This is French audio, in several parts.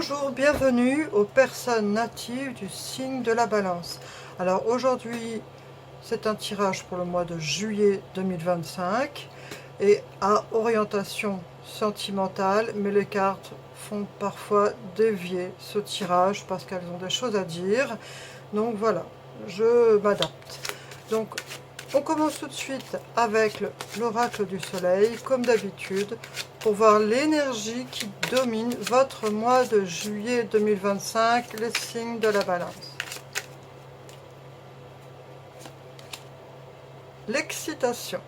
Bonjour, bienvenue aux personnes natives du signe de la Balance. Alors aujourd'hui, c'est un tirage pour le mois de juillet 2025 et à orientation sentimentale, mais les cartes font parfois dévier ce tirage parce qu'elles ont des choses à dire. Donc voilà, je m'adapte. Donc on commence tout de suite avec l'oracle du soleil, comme d'habitude, pour voir l'énergie qui domine votre mois de juillet 2025, les signes de la balance. L'excitation.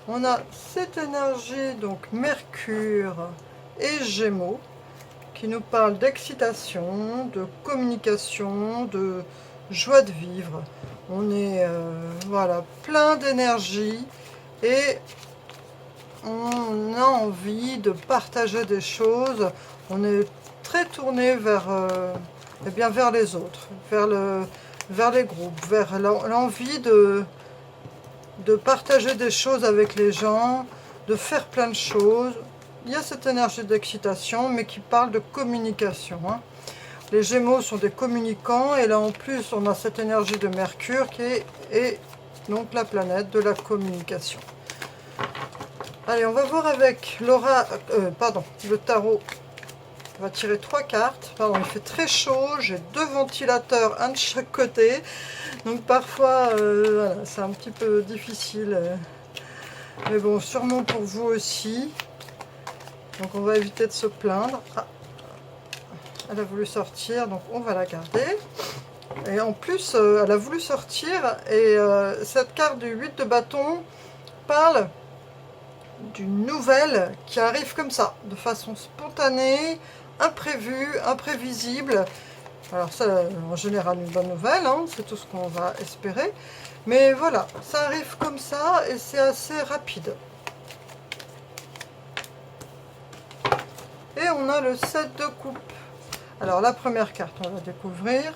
On a cette énergie, donc Mercure et Gémeaux, qui nous parle d'excitation, de communication, de joie de vivre. On est voilà, plein d'énergie et on a envie de partager des choses. On est très tourné vers, vers les autres, vers les groupes, vers l'envie de partager des choses avec les gens, de faire plein de choses. Il y a cette énergie d'excitation, mais qui parle de communication. Les Gémeaux sont des communicants, et là en plus on a cette énergie de Mercure qui est donc la planète de la communication. Allez, on va voir avec le tarot. On va tirer 3 cartes. Pardon, il fait très chaud, j'ai 2 ventilateurs, un de chaque côté. Donc parfois, voilà, c'est un petit peu difficile. Mais bon, sûrement pour vous aussi. Donc on va éviter de se plaindre. Ah, elle a voulu sortir, donc on va la garder. Et en plus, elle a voulu sortir. Et cette carte du 8 de bâton parle d'une nouvelle qui arrive comme ça, de façon spontanée, imprévue, imprévisible. Alors ça, en général, une bonne nouvelle, c'est tout ce qu'on va espérer. Mais voilà, ça arrive comme ça et c'est assez rapide. Et on a le 7 de coupe. Alors la première carte, on va découvrir,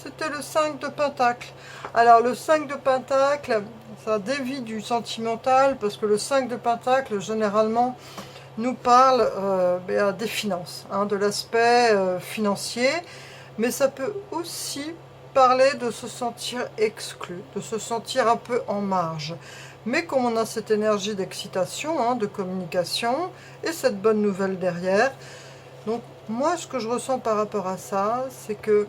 c'était le 5 de pentacle. Alors le 5 de pentacle, ça dévie du sentimental, parce que le 5 de pentacle, généralement, nous parle des finances, de l'aspect financier, mais ça peut aussi parler de se sentir exclu, de se sentir un peu en marge. Mais comme on a cette énergie d'excitation, de communication, et cette bonne nouvelle derrière, donc moi ce que je ressens par rapport à ça, c'est que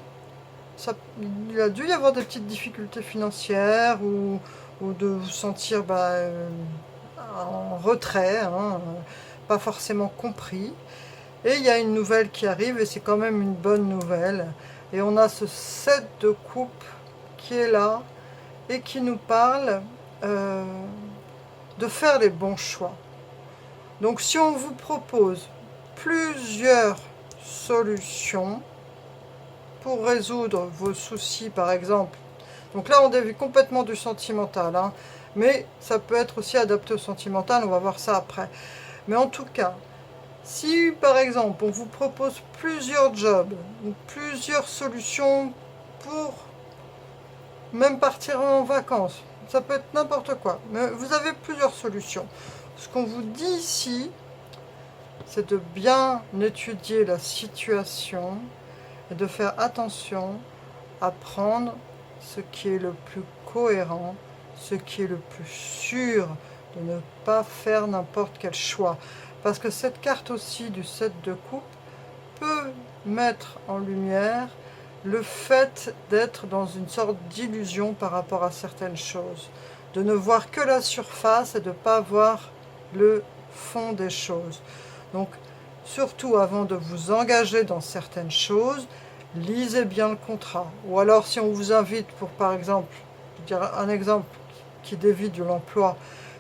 il a dû y avoir des petites difficultés financières, ou de vous sentir en retrait, pas forcément compris. Et il y a une nouvelle qui arrive, et c'est quand même une bonne nouvelle. Et on a ce 7 de coupe qui est là, et qui nous parle de faire les bons choix. Donc si on vous propose plusieurs solutions pour résoudre vos soucis, par exemple, donc là on dévie complètement du sentimental, mais ça peut être aussi adapté au sentimental, on va voir ça après. Mais en tout cas, si par exemple on vous propose plusieurs jobs, ou plusieurs solutions pour même partir en vacances, ça peut être n'importe quoi, mais vous avez plusieurs solutions. Ce qu'on vous dit ici, c'est de bien étudier la situation et de faire attention à prendre ce qui est le plus cohérent, ce qui est le plus sûr, de ne pas faire n'importe quel choix. Parce que cette carte aussi du 7 de coupe peut mettre en lumière le fait d'être dans une sorte d'illusion par rapport à certaines choses, de ne voir que la surface et de ne pas voir le fond des choses. Donc surtout, avant de vous engager dans certaines choses, lisez bien le contrat. Ou alors si on vous invite pour, par exemple, je dirais un exemple qui dévie de l'emploi,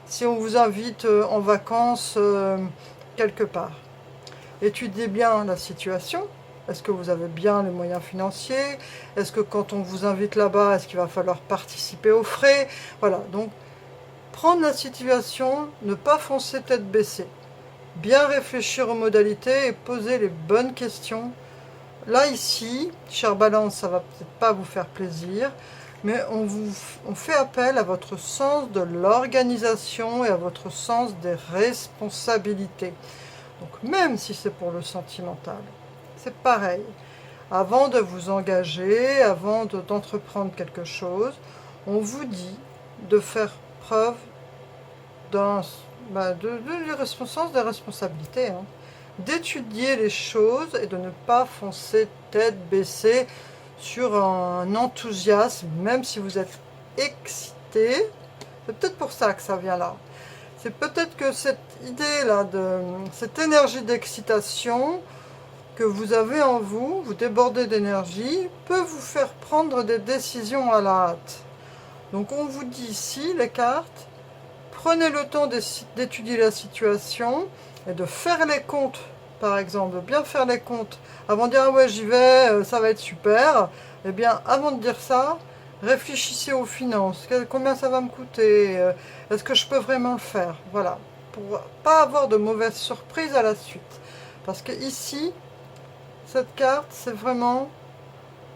si on vous invite en vacances quelque part, étudiez bien la situation. Est-ce que vous avez bien les moyens financiers? Est-ce que quand on vous invite là-bas, est-ce qu'il va falloir participer aux frais? Voilà, donc prendre la situation, ne pas foncer tête baissée. Bien réfléchir aux modalités et poser les bonnes questions. Là, ici, chère Balance, ça va peut-être pas vous faire plaisir, mais on fait appel à votre sens de l'organisation et à votre sens des responsabilités. Donc même si c'est pour le sentimental, c'est pareil. Avant de vous engager, avant d'entreprendre quelque chose, on vous dit de faire preuve sens de responsabilité, hein, d'étudier les choses et de ne pas foncer tête baissée sur un enthousiasme, même si vous êtes excité. C'est peut-être pour ça que ça vient là. C'est peut-être que cette idée-là, cette énergie d'excitation que vous avez en vous, vous débordez d'énergie, peut vous faire prendre des décisions à la hâte. Donc on vous dit ici, les cartes, prenez le temps d'étudier la situation et de faire les comptes, par exemple, de bien faire les comptes. Avant de dire, ah ouais, j'y vais, ça va être super. Eh bien, avant de dire ça, réfléchissez aux finances. Combien ça va me coûter? Est-ce que je peux vraiment le faire? Voilà. Pour pas avoir de mauvaises surprises à la suite. Parce que ici, cette carte, c'est vraiment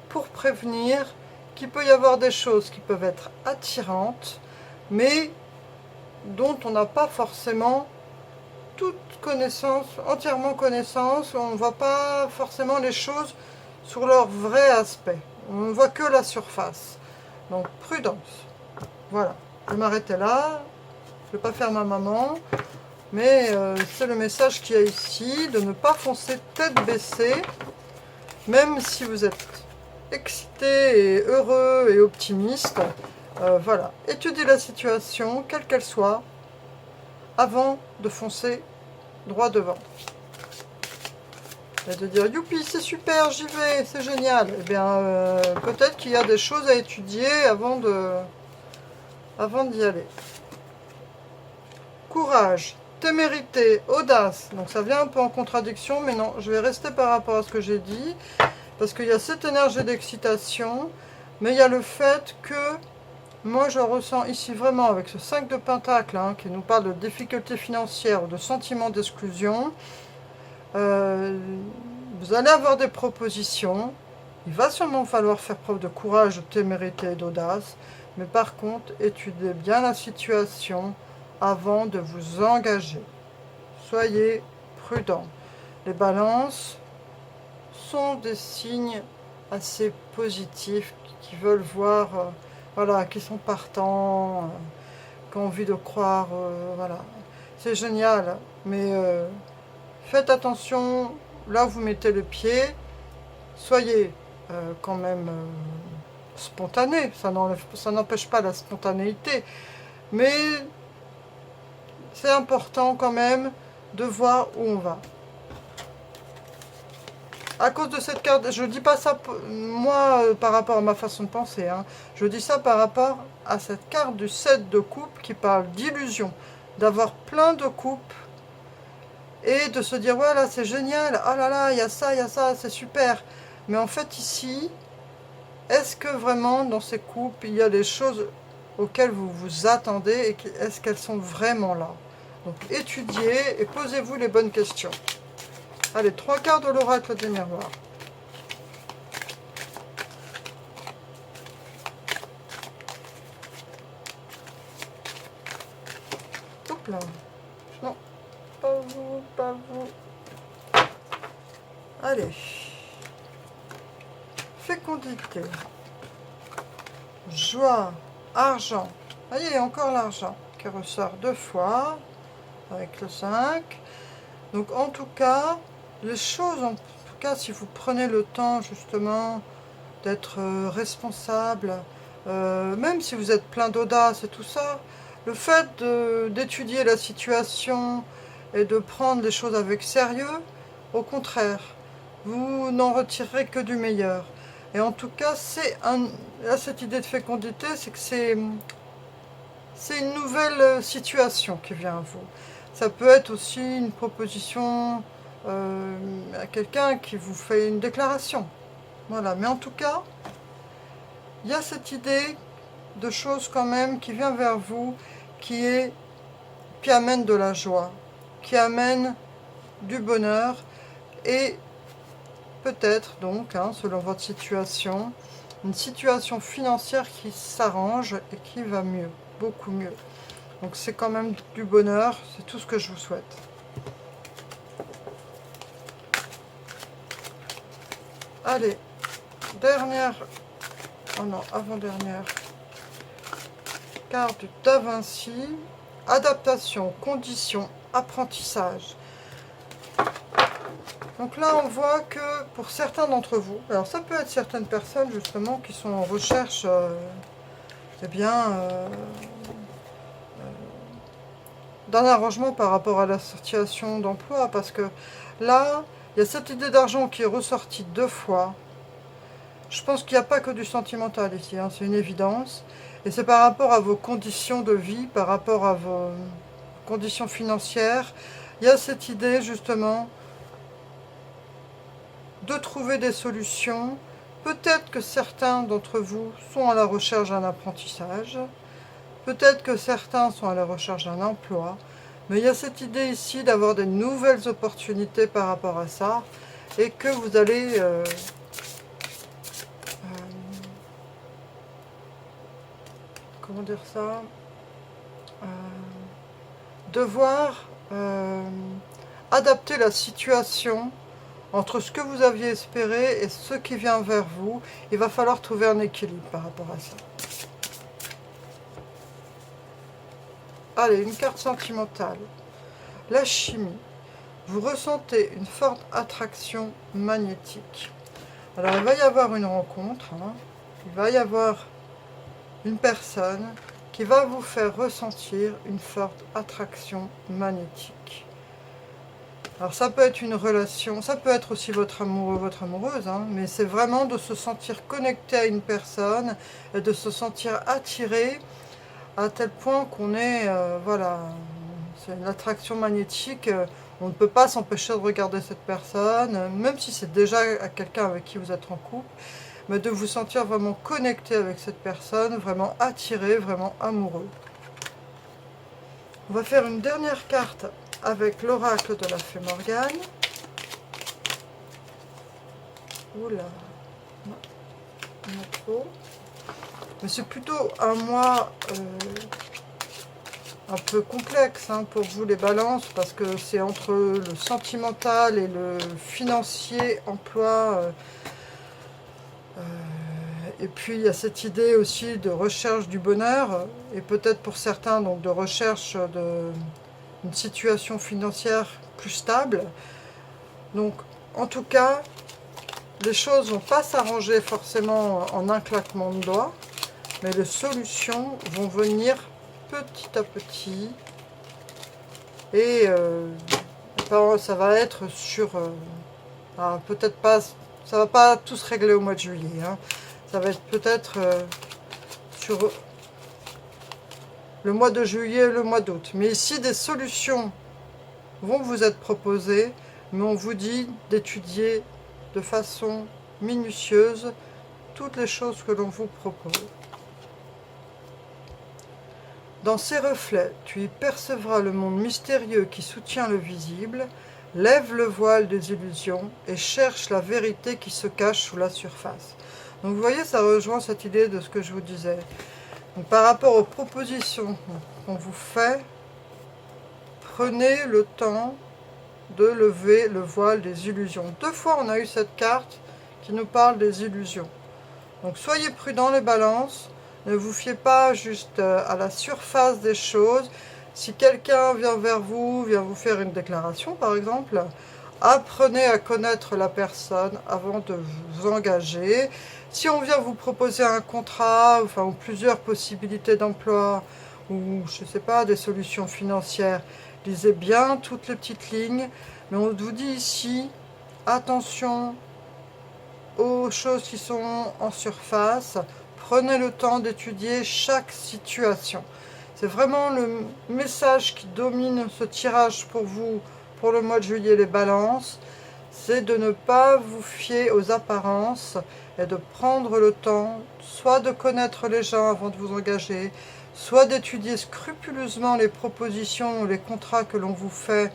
pour prévenir qu'il peut y avoir des choses qui peuvent être attirantes, mais dont on n'a pas forcément toute connaissance, entièrement connaissance. On ne voit pas forcément les choses sur leur vrai aspect. On ne voit que la surface. Donc, prudence. Voilà. Je vais m'arrêter là. Je ne vais pas faire ma maman. Mais c'est le message qu'il y a ici, de ne pas foncer tête baissée, même si vous êtes excité et heureux et optimiste. Voilà, étudiez la situation, quelle qu'elle soit, avant de foncer droit devant. Et de dire, youpi, c'est super, j'y vais, c'est génial. Eh bien, peut-être qu'il y a des choses à étudier avant d'y aller. Courage. Témérité, audace, donc ça vient un peu en contradiction, mais non, je vais rester par rapport à ce que j'ai dit, parce qu'il y a cette énergie d'excitation, mais il y a le fait que, moi je ressens ici vraiment avec ce 5 de Pentacle, hein, qui nous parle de difficultés financières, de sentiments d'exclusion, vous allez avoir des propositions, il va sûrement falloir faire preuve de courage, de témérité et d'audace, mais par contre, étudiez bien la situation, avant de vous engager. Soyez prudents. Les balances sont des signes assez positifs qui veulent voir, voilà, qui sont partants, qui ont envie de croire, voilà. C'est génial, mais faites attention là où vous mettez le pied. Soyez quand même spontané, ça n'empêche pas la spontanéité, mais c'est important quand même de voir où on va. À cause de cette carte, je ne dis pas ça moi par rapport à ma façon de penser, hein. Je dis ça par rapport à cette carte du 7 de coupe qui parle d'illusion, d'avoir plein de coupes et de se dire ouais là c'est génial, oh là là il y a ça, c'est super. Mais en fait ici, est-ce que vraiment dans ces coupes il y a des choses auxquelles vous vous attendez et est-ce qu'elles sont vraiment là? Donc étudiez et posez-vous les bonnes questions. Allez, 3 quarts de l'oracle des miroirs. Hop là. Non, pas vous, pas vous. Allez. Fécondité. Joie. Argent. Voyez, encore l'argent qui ressort 2 fois avec le 5. Donc en tout cas, les choses, en tout cas si vous prenez le temps justement d'être responsable, même si vous êtes plein d'audace et tout ça, le fait d'étudier la situation et de prendre les choses avec sérieux, au contraire, vous n'en retirerez que du meilleur. Et en tout cas, cette idée de fécondité, c'est que c'est une nouvelle situation qui vient à vous. Ça peut être aussi une proposition à quelqu'un qui vous fait une déclaration. Voilà, mais en tout cas, il y a cette idée de choses quand même qui vient vers vous, qui amène de la joie, qui amène du bonheur et peut-être donc, hein, selon votre situation, une situation financière qui s'arrange et qui va mieux, beaucoup mieux. Donc c'est quand même du bonheur, c'est tout ce que je vous souhaite. Allez, dernière, oh non, avant-dernière carte Da Vinci, adaptation, conditions, apprentissage. Donc là, on voit que pour certains d'entre vous, alors ça peut être certaines personnes justement qui sont en recherche eh bien, d'un arrangement par rapport à la situation d'emploi, parce que là, il y a cette idée d'argent qui est ressortie 2 fois. Je pense qu'il n'y a pas que du sentimental ici, hein, c'est une évidence. Et c'est par rapport à vos conditions de vie, par rapport à vos conditions financières. Il y a cette idée justement de trouver des solutions. Peut-être que certains d'entre vous sont à la recherche d'un apprentissage. Peut-être que certains sont à la recherche d'un emploi. Mais il y a cette idée ici d'avoir des nouvelles opportunités par rapport à ça. Et que vous allez comment dire ça, devoir adapter la situation entre ce que vous aviez espéré et ce qui vient vers vous. Il va falloir trouver un équilibre par rapport à ça. Allez, une carte sentimentale. La chimie. Vous ressentez une forte attraction magnétique. Alors, il va y avoir une rencontre, hein. Il va y avoir une personne qui va vous faire ressentir une forte attraction magnétique. Alors ça peut être une relation, ça peut être aussi votre amoureux, votre amoureuse, hein, mais c'est vraiment de se sentir connecté à une personne et de se sentir attiré à tel point qu'on est, voilà, c'est une attraction magnétique. On ne peut pas s'empêcher de regarder cette personne, même si c'est déjà quelqu'un avec qui vous êtes en couple, mais de vous sentir vraiment connecté avec cette personne, vraiment attiré, vraiment amoureux. On va faire une dernière carte avec l'oracle de la Fée Morgane. Oula, non, trop. Mais c'est plutôt un mois un peu complexe hein, pour vous les balances, parce que c'est entre le sentimental et le financier, emploi. Et puis il y a cette idée aussi de recherche du bonheur, et peut-être pour certains donc de recherche d'une situation financière plus stable. Donc en tout cas, les choses ne vont pas s'arranger forcément en un claquement de doigts, mais les solutions vont venir petit à petit. Et ça va être sur... peut-être pas... Ça va pas tout se régler au mois de juillet. Hein. Ça va être peut-être sur le mois de juillet et le mois d'août. Mais ici, des solutions vont vous être proposées, mais on vous dit d'étudier de façon minutieuse toutes les choses que l'on vous propose. Dans ces reflets, tu y percevras le monde mystérieux qui soutient le visible. Lève le voile des illusions et cherche la vérité qui se cache sous la surface. Donc vous voyez, ça rejoint cette idée de ce que je vous disais. Donc, par rapport aux propositions qu'on vous fait, prenez le temps de lever le voile des illusions. 2 fois, on a eu cette carte qui nous parle des illusions. Donc soyez prudents les balances. Ne vous fiez pas juste à la surface des choses. Si quelqu'un vient vers vous, vient vous faire une déclaration par exemple, apprenez à connaître la personne avant de vous engager. Si on vient vous proposer un contrat, enfin, ou plusieurs possibilités d'emploi, ou je ne sais pas, des solutions financières, lisez bien toutes les petites lignes. Mais on vous dit ici, attention aux choses qui sont en surface. Prenez le temps d'étudier chaque situation. C'est vraiment le message qui domine ce tirage pour vous pour le mois de juillet, les balances. C'est de ne pas vous fier aux apparences et de prendre le temps, soit de connaître les gens avant de vous engager, soit d'étudier scrupuleusement les propositions ou les contrats que l'on vous fait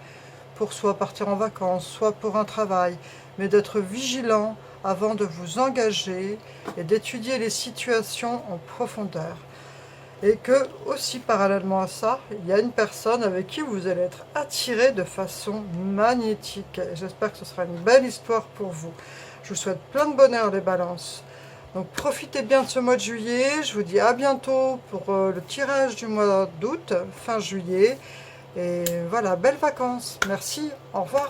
pour soit partir en vacances, soit pour un travail, mais d'être vigilant avant de vous engager et d'étudier les situations en profondeur. Et que, aussi parallèlement à ça, il y a une personne avec qui vous allez être attiré de façon magnétique. J'espère que ce sera une belle histoire pour vous. Je vous souhaite plein de bonheur les balances. Donc profitez bien de ce mois de juillet. Je vous dis à bientôt pour le tirage du mois d'août, fin juillet. Et voilà, belles vacances. Merci, au revoir.